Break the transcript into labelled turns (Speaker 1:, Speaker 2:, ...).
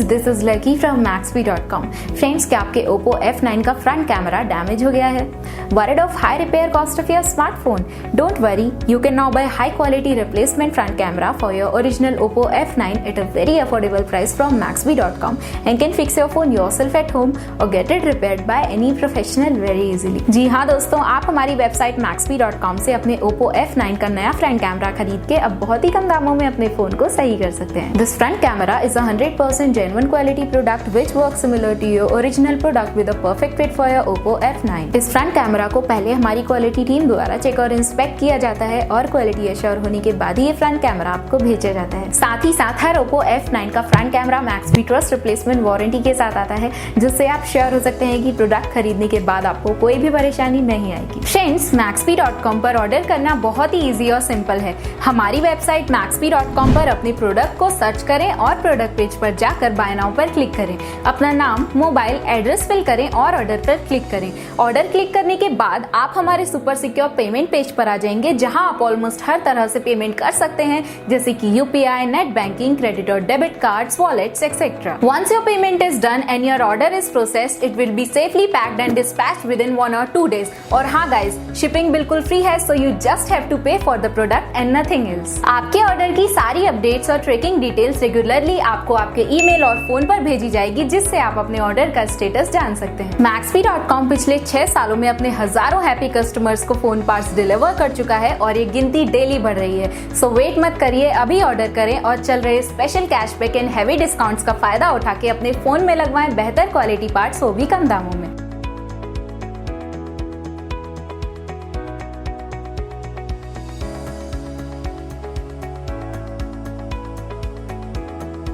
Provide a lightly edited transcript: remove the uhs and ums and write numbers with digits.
Speaker 1: This is lucky from Maxbhi.com। Friends, क्या आपके Oppo F9 का फ्रंट कैमरा डैमेज हो गया है? Worried of high repair cost of your smartphone? Don't worry, you can now buy high quality replacement front camera for your original Oppo F9 at a very affordable price from Maxbhi.com and can fix your phone yourself at home or get it repaired by any professional very easily। जी हाँ दोस्तों, आप हमारी website Maxbhi.com से अपने Oppo F9 का नया front camera खरीद के अब बहुत ही कम दामों में अपने फोन को सही कर सकते हैं। This front camera is a 100% genuine quality product which works similar to your original product with a perfect fit for your Oppo F9। इस फ्रंट कैमरा को पहले हमारी क्वालिटी टीम द्वारा चेक और इंस्पेक्ट किया जाता है और क्वालिटी एश्योर होने के बाद ही ये फ्रंट कैमरा आपको भेजा जाता है। साथ ही साथ हर Oppo F9 का front camera Maxbhi trust replacement warranty के साथ आता है, जिससे आप श्योर हो सकते हैं कि प्रोडक्ट खरीदने के बाद आपको कोई भी परेशानी नहीं आएगी। फ्रेंड्स, Maxbhi.com पर ऑर्डर करना बहुत ही इजी और सिंपल है। हमारी वेबसाइट Maxbhi.com पर अपने प्रोडक्ट को सर्च करें और प्रोडक्ट पेज पर जाकर बाय नाउ पर क्लिक करें। अपना नाम, मोबाइल एड्रेस फिल करें और ऑर्डर पर क्लिक करें। ऑर्डर क्लिक करने के बाद आप हमारे सुपर सिक्योर पेमेंट पेज पर आ जाएंगे, जहां आप ऑलमोस्ट हर तरह से पेमेंट कर सकते हैं, जैसे कि UPI, नेट बैंकिंग, क्रेडिट और debit cards, wallets etcetera. Once your payment is done and your order is processed, it will be safely packed and dispatched within 1 or 2 days। और हाँ गाइज, शिपिंग बिल्कुल free है, so you just have to pay for the product and nothing else। आपके order की सारी updates और tracking details regularly आपको आपके ईमेल और फोन पर भेजी जाएगी, जिससे आप अपने ऑर्डर का स्टेटस जान सकते हैं। Maxbhi.com पिछले 6 सालों में अपने हजारों हैप्पी कस्टमर्स को फोन पार्ट्स डिलीवर कर चुका है और ये गिनती डेली बढ़ रही है। सो वेट मत करिए, अभी ऑर्डर करें और चल रहे special cashback and heavy discounts का फायदा उठा के अपने फोन में लगवाएं बेहतर क्वालिटी पार्ट्स, वो भी कम दामों में।